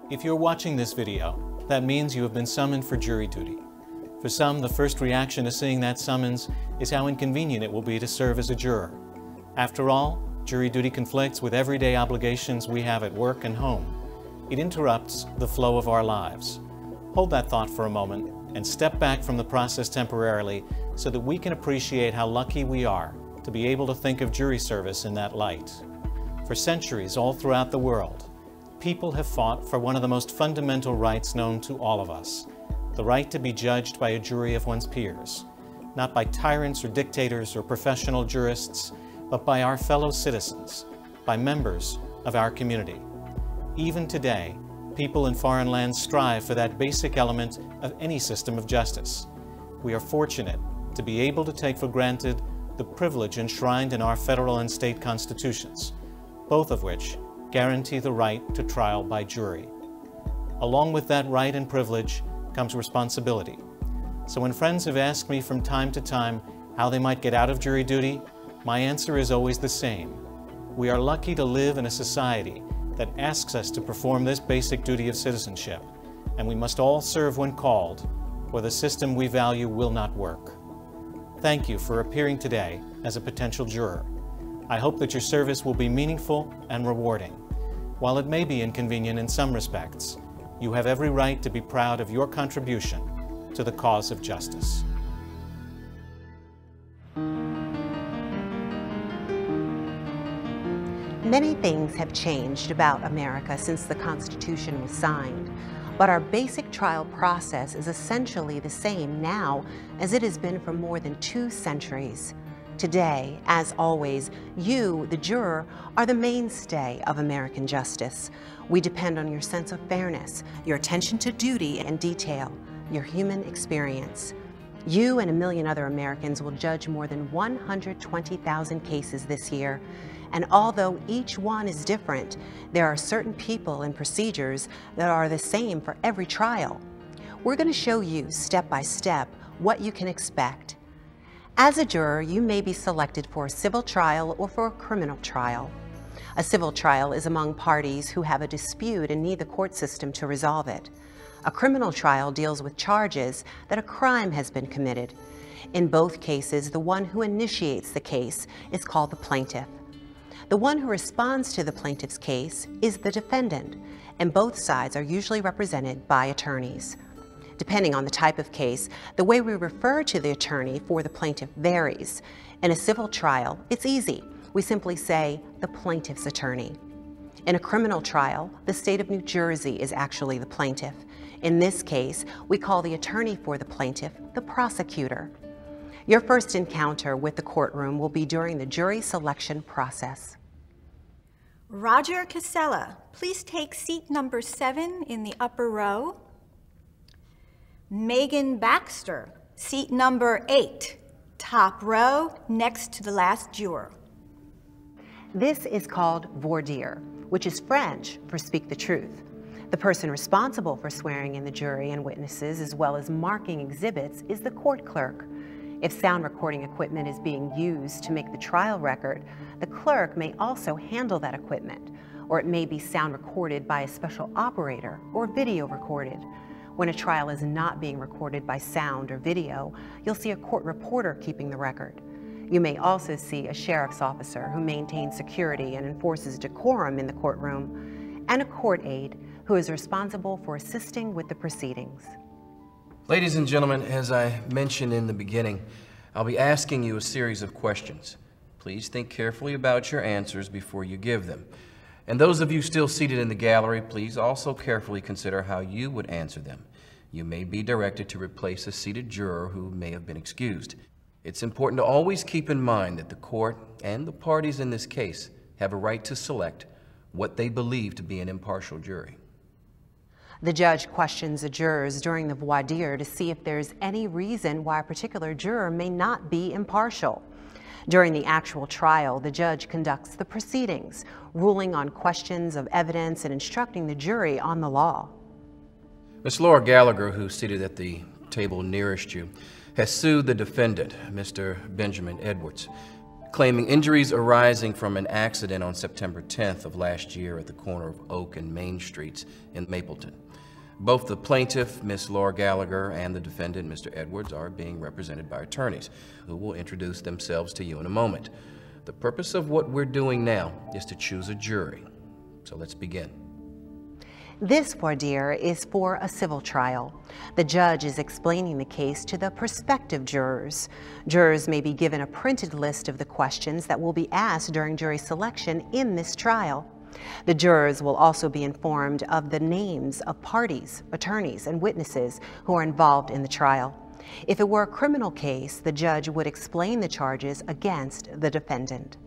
If you're watching this video, that means you have been summoned for jury duty. For some, the first reaction to seeing that summons is how inconvenient it will be to serve as a juror. After all, jury duty conflicts with everyday obligations we have at work and home. It interrupts the flow of our lives. Hold that thought for a moment and step back from the process temporarily so that we can appreciate how lucky we are to be able to think of jury service in that light. For centuries all throughout the world, people have fought for one of the most fundamental rights known to all of us, the right to be judged by a jury of one's peers, not by tyrants or dictators or professional jurists, but by our fellow citizens, by members of our community. Even today, people in foreign lands strive for that basic element of any system of justice. We are fortunate to be able to take for granted the privilege enshrined in our federal and state constitutions, both of which guarantee the right to trial by jury. Along with that right and privilege comes responsibility. So when friends have asked me from time to time how they might get out of jury duty, my answer is always the same. We are lucky to live in a society that asks us to perform this basic duty of citizenship, and we must all serve when called, or the system we value will not work. Thank you for appearing today as a potential juror. I hope that your service will be meaningful and rewarding. While it may be inconvenient in some respects, you have every right to be proud of your contribution to the cause of justice. Many things have changed about America since the Constitution was signed, but our basic trial process is essentially the same now as it has been for more than 2 centuries. Today, as always, you, the juror, are the mainstay of American justice. We depend on your sense of fairness, your attention to duty and detail, your human experience. You and a million other Americans will judge more than 120,000 cases this year. And although each one is different, there are certain people and procedures that are the same for every trial. We're going to show you step by step what you can expect. As a juror, you may be selected for a civil trial or for a criminal trial. A civil trial is among parties who have a dispute and need the court system to resolve it. A criminal trial deals with charges that a crime has been committed. In both cases, the one who initiates the case is called the plaintiff. The one who responds to the plaintiff's case is the defendant, and both sides are usually represented by attorneys. Depending on the type of case, the way we refer to the attorney for the plaintiff varies. In a civil trial, it's easy. We simply say the plaintiff's attorney. In a criminal trial, the state of New Jersey is actually the plaintiff. In this case, we call the attorney for the plaintiff the prosecutor. Your first encounter with the courtroom will be during the jury selection process. Roger Casella, please take seat number 7 in the upper row. Megan Baxter, seat number 8, top row, next to the last juror. This is called voir dire, which is French for speak the truth. The person responsible for swearing in the jury and witnesses, as well as marking exhibits, is the court clerk. If sound recording equipment is being used to make the trial record, the clerk may also handle that equipment, or it may be sound recorded by a special operator or video recorded. When a trial is not being recorded by sound or video, you'll see a court reporter keeping the record. You may also see a sheriff's officer who maintains security and enforces decorum in the courtroom, and a court aide who is responsible for assisting with the proceedings. Ladies and gentlemen, as I mentioned in the beginning, I'll be asking you a series of questions. Please think carefully about your answers before you give them. And those of you still seated in the gallery, please also carefully consider how you would answer them. You may be directed to replace a seated juror who may have been excused. It's important to always keep in mind that the court and the parties in this case have a right to select what they believe to be an impartial jury. The judge questions the jurors during the voir dire to see if there's any reason why a particular juror may not be impartial. During the actual trial, the judge conducts the proceedings, ruling on questions of evidence and instructing the jury on the law. Miss Laura Gallagher, who's seated at the table nearest you, has sued the defendant, Mr. Benjamin Edwards. claiming injuries arising from an accident on September 10th of last year at the corner of Oak and Main Streets in Mapleton. Both the plaintiff, Miss Laura Gallagher, and the defendant, Mr. Edwards, are being represented by attorneys who will introduce themselves to you in a moment. The purpose of what we're doing now is to choose a jury. So let's begin. This voir dire is for a civil trial. The judge is explaining the case to the prospective jurors. Jurors may be given a printed list of the questions that will be asked during jury selection in this trial. The jurors will also be informed of the names of parties, attorneys, and witnesses who are involved in the trial. If it were a criminal case, the judge would explain the charges against the defendant.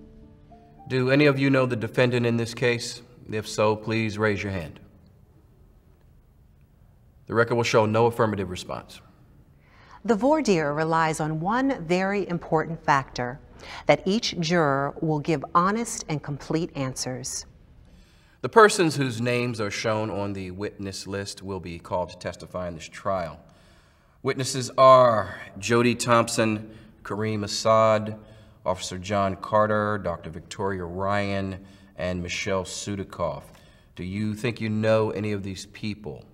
Do any of you know the defendant in this case? If so, please raise your hand. The record will show no affirmative response. The voir dire relies on one very important factor, that each juror will give honest and complete answers. The persons whose names are shown on the witness list will be called to testify in this trial. Witnesses are Jody Thompson, Kareem Assad, Officer John Carter, Dr. Victoria Ryan, and Michelle Sudikoff. Do you think you know any of these people?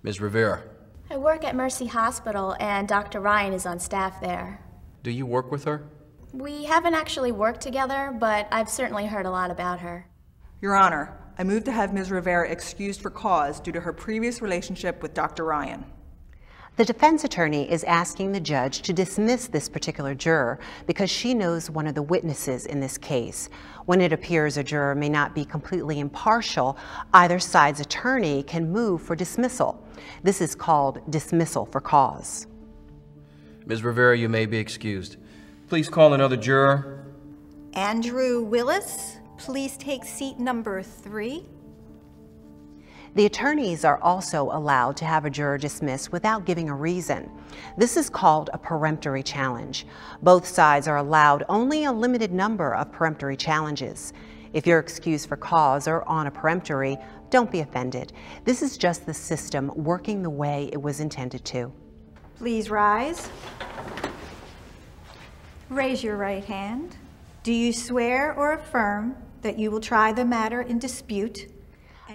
Ms. Rivera. I work at Mercy Hospital, and Dr. Ryan is on staff there. Do you work with her? We haven't actually worked together, but I've certainly heard a lot about her. Your Honor, I move to have Ms. Rivera excused for cause due to her previous relationship with Dr. Ryan. The defense attorney is asking the judge to dismiss this particular juror because she knows one of the witnesses in this case. When it appears a juror may not be completely impartial, either side's attorney can move for dismissal. This is called dismissal for cause. Ms. Rivera, you may be excused. Please call another juror. Andrew Willis, please take seat number 3. The attorneys are also allowed to have a juror dismissed without giving a reason. This is called a peremptory challenge. Both sides are allowed only a limited number of peremptory challenges. If you're excused for cause or on a peremptory, don't be offended. This is just the system working the way it was intended to. Please rise. Raise your right hand. Do you swear or affirm that you will try the matter in dispute?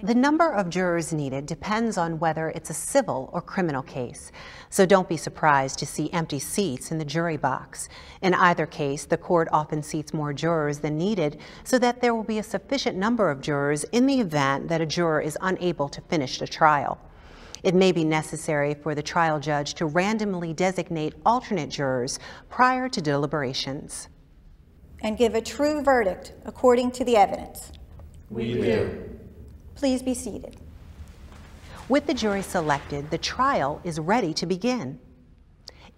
The number of jurors needed depends on whether it's a civil or criminal case, so don't be surprised to see empty seats in the jury box. In either case, the court often seats more jurors than needed so that there will be a sufficient number of jurors in the event that a juror is unable to finish the trial. It may be necessary for the trial judge to randomly designate alternate jurors prior to deliberations. And give a true verdict according to the evidence. We do. Please be seated. With the jury selected, the trial is ready to begin.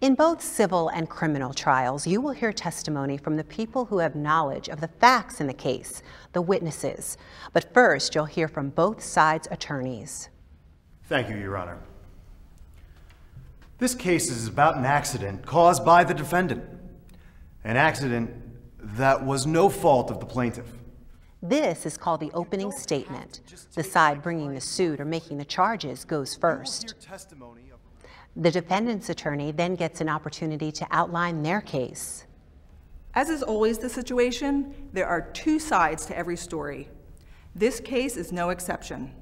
In both civil and criminal trials, you will hear testimony from the people who have knowledge of the facts in the case, the witnesses. But first, you'll hear from both sides' attorneys. Thank you, Your Honor. This case is about an accident caused by the defendant. An accident that was no fault of the plaintiff. This is called the opening statement. The side bringing the suit or making the charges goes first. The defendant's attorney then gets an opportunity to outline their case. As is always the situation, there are two sides to every story. This case is no exception.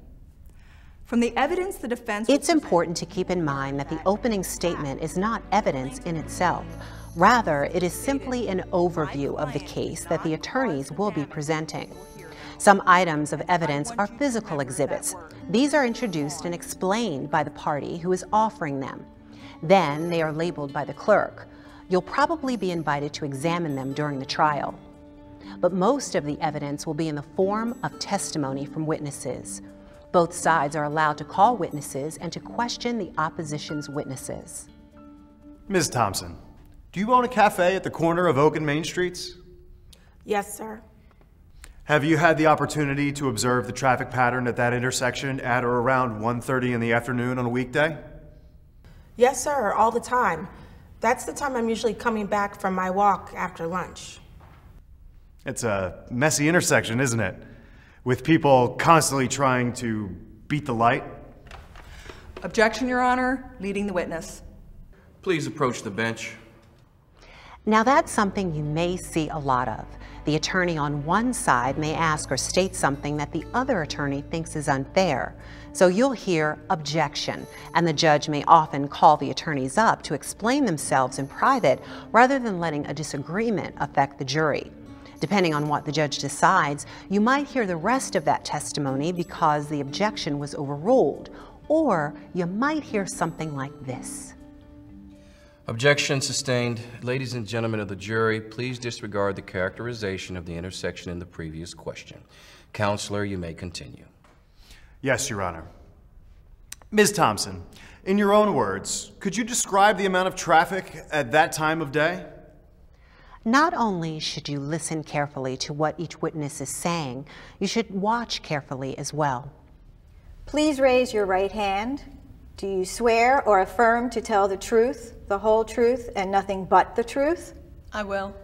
From the evidence the defense... It's important to keep in mind that the opening statement is not evidence in itself. Rather, it is simply an overview of the case that the attorneys will be presenting. Some items of evidence are physical exhibits. These are introduced and explained by the party who is offering them. Then they are labeled by the clerk. You'll probably be invited to examine them during the trial. But most of the evidence will be in the form of testimony from witnesses. Both sides are allowed to call witnesses and to question the opposition's witnesses. Ms. Thompson, do you own a cafe at the corner of Oak and Main Streets? Yes, sir. Have you had the opportunity to observe the traffic pattern at that intersection at or around 1:30 in the afternoon on a weekday? Yes, sir, all the time. That's the time I'm usually coming back from my walk after lunch. It's a messy intersection, isn't it? With people constantly trying to beat the light. Objection, Your Honor. Leading the witness. Please approach the bench. Now that's something you may see a lot of. The attorney on one side may ask or state something that the other attorney thinks is unfair. So you'll hear objection, and the judge may often call the attorneys up to explain themselves in private rather than letting a disagreement affect the jury. Depending on what the judge decides, you might hear the rest of that testimony because the objection was overruled, or you might hear something like this. Objection sustained. Ladies and gentlemen of the jury, please disregard the characterization of the intersection in the previous question. Counselor, you may continue. Yes, Your Honor. Ms. Thompson, in your own words, could you describe the amount of traffic at that time of day? Not only should you listen carefully to what each witness is saying, you should watch carefully as well. Please raise your right hand. Do you swear or affirm to tell the truth, the whole truth, and nothing but the truth? I will.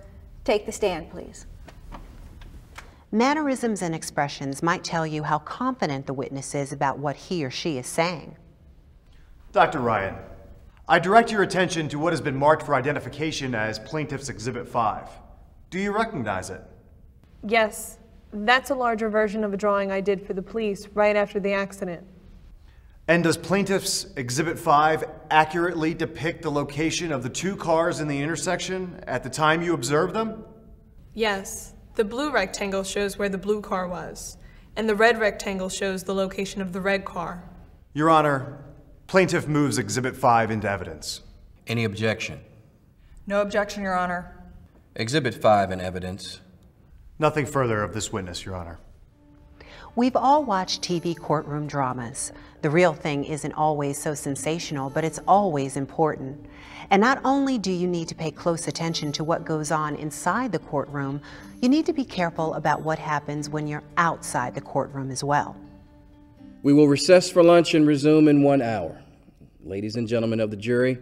Take the stand, please. Mannerisms and expressions might tell you how confident the witness is about what he or she is saying. Dr. Ryan, I direct your attention to what has been marked for identification as Plaintiff's Exhibit 5. Do you recognize it? Yes, that's a larger version of a drawing I did for the police right after the accident. And does Plaintiff's Exhibit 5 accurately depict the location of the two cars in the intersection at the time you observed them? Yes, the blue rectangle shows where the blue car was, and the red rectangle shows the location of the red car. Your Honor, Plaintiff moves Exhibit 5 into evidence. Any objection? No objection, Your Honor. Exhibit 5 in evidence. Nothing further of this witness, Your Honor. We've all watched TV courtroom dramas. The real thing isn't always so sensational, but it's always important. And not only do you need to pay close attention to what goes on inside the courtroom, you need to be careful about what happens when you're outside the courtroom as well. We will recess for lunch and resume in 1 hour. Ladies and gentlemen of the jury,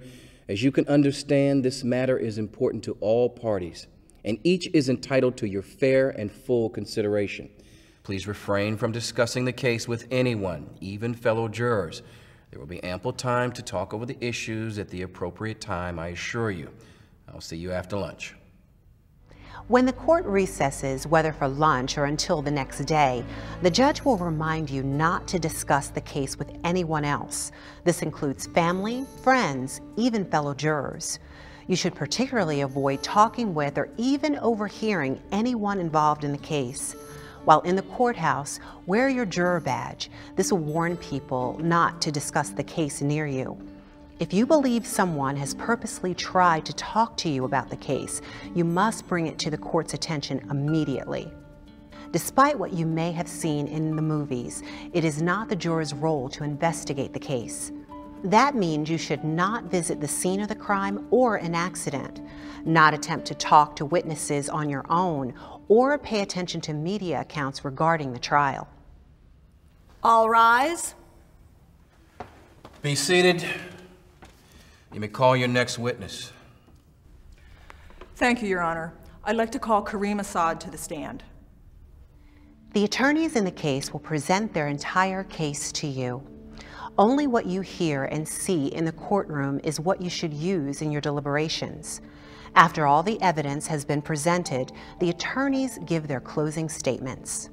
as you can understand, this matter is important to all parties, and each is entitled to your fair and full consideration. Please refrain from discussing the case with anyone, even fellow jurors. There will be ample time to talk over the issues at the appropriate time, I assure you. I'll see you after lunch. When the court recesses, whether for lunch or until the next day, the judge will remind you not to discuss the case with anyone else. This includes family, friends, even fellow jurors. You should particularly avoid talking with or even overhearing anyone involved in the case. While in the courthouse, wear your juror badge. This will warn people not to discuss the case near you. If you believe someone has purposely tried to talk to you about the case, you must bring it to the court's attention immediately. Despite what you may have seen in the movies, it is not the juror's role to investigate the case. That means you should not visit the scene of the crime or an accident, not attempt to talk to witnesses on your own, or pay attention to media accounts regarding the trial. All rise. Be seated. You may call your next witness. Thank you, Your Honor. I'd like to call Kareem Assad to the stand. The attorneys in the case will present their entire case to you. Only what you hear and see in the courtroom is what you should use in your deliberations. After all the evidence has been presented, the attorneys give their closing statements.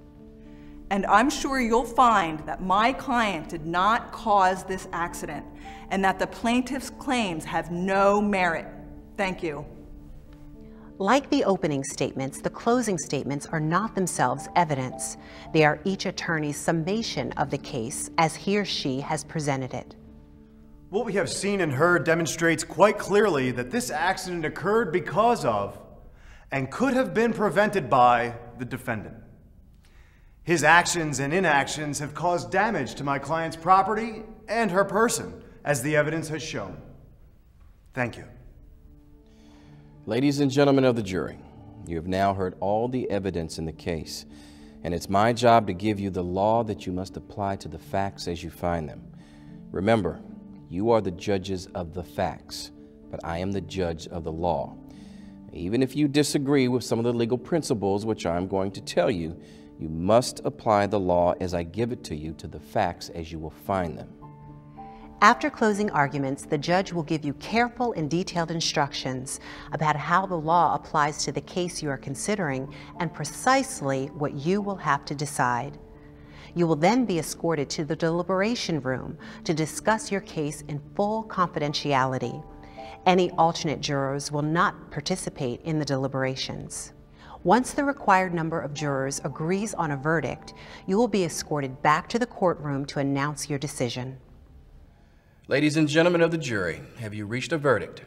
And I'm sure you'll find that my client did not cause this accident and that the plaintiff's claims have no merit. Thank you. Like the opening statements, the closing statements are not themselves evidence. They are each attorney's summation of the case as he or she has presented it. What we have seen and heard demonstrates quite clearly that this accident occurred because of and could have been prevented by the defendant. His actions and inactions have caused damage to my client's property and her person, as the evidence has shown. Thank you. Ladies and gentlemen of the jury, you have now heard all the evidence in the case, and it's my job to give you the law that you must apply to the facts as you find them. Remember, you are the judges of the facts, but I am the judge of the law. Even if you disagree with some of the legal principles which I'm going to tell you, you must apply the law as I give it to you to the facts as you will find them. After closing arguments, the judge will give you careful and detailed instructions about how the law applies to the case you are considering and precisely what you will have to decide. You will then be escorted to the deliberation room to discuss your case in full confidentiality. Any alternate jurors will not participate in the deliberations. Once the required number of jurors agrees on a verdict, you will be escorted back to the courtroom to announce your decision. Ladies and gentlemen of the jury, have you reached a verdict?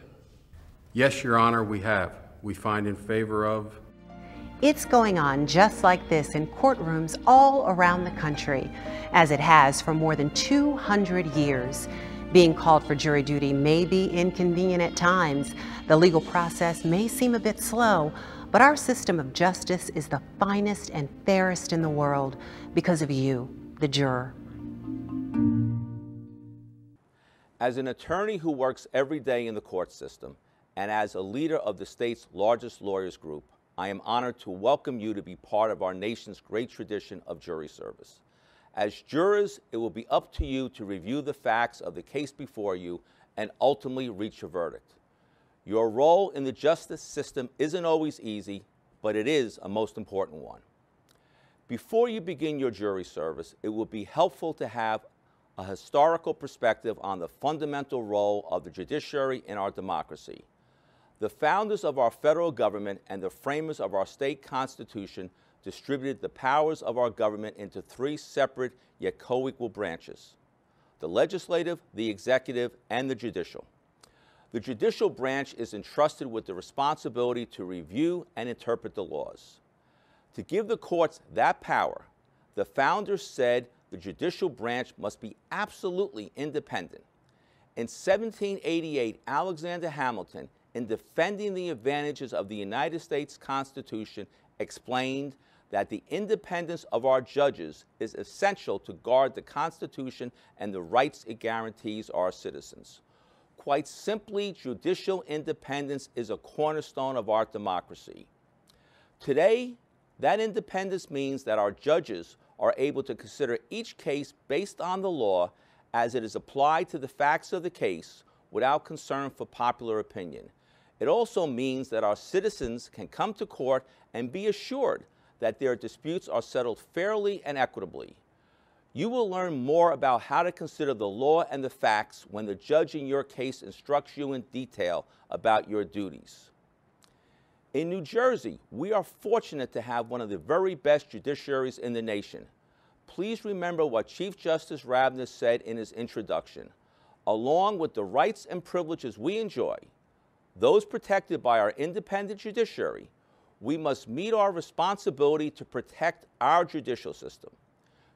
Yes, Your Honor, we have. We find in favor of... It's going on just like this in courtrooms all around the country, as it has for more than 200 years. Being called for jury duty may be inconvenient at times. The legal process may seem a bit slow, but our system of justice is the finest and fairest in the world because of you, the juror. As an attorney who works every day in the court system, and as a leader of the state's largest lawyers group, I am honored to welcome you to be part of our nation's great tradition of jury service. As jurors, it will be up to you to review the facts of the case before you and ultimately reach a verdict. Your role in the justice system isn't always easy, but it is a most important one. Before you begin your jury service, it will be helpful to have a historical perspective on the fundamental role of the judiciary in our democracy. The founders of our federal government and the framers of our state constitution distributed the powers of our government into three separate yet co-equal branches: the legislative, the executive, and the judicial. The judicial branch is entrusted with the responsibility to review and interpret the laws. To give the courts that power, the founders said the judicial branch must be absolutely independent. In 1788, Alexander Hamilton, in defending the advantages of the United States Constitution, explained that the independence of our judges is essential to guard the Constitution and the rights it guarantees our citizens. Quite simply, judicial independence is a cornerstone of our democracy. Today, that independence means that our judges are able to consider each case based on the law as it is applied to the facts of the case without concern for popular opinion. It also means that our citizens can come to court and be assured that their disputes are settled fairly and equitably. You will learn more about how to consider the law and the facts when the judge in your case instructs you in detail about your duties. In New Jersey, we are fortunate to have one of the very best judiciaries in the nation. Please remember what Chief Justice Ravner said in his introduction. Along with the rights and privileges we enjoy, those protected by our independent judiciary, we must meet our responsibility to protect our judicial system.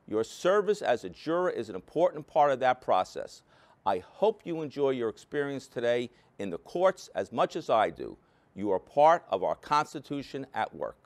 Your service as a juror is an important part of that process. I hope you enjoy your experience today in the courts as much as I do. You are part of our Constitution at work.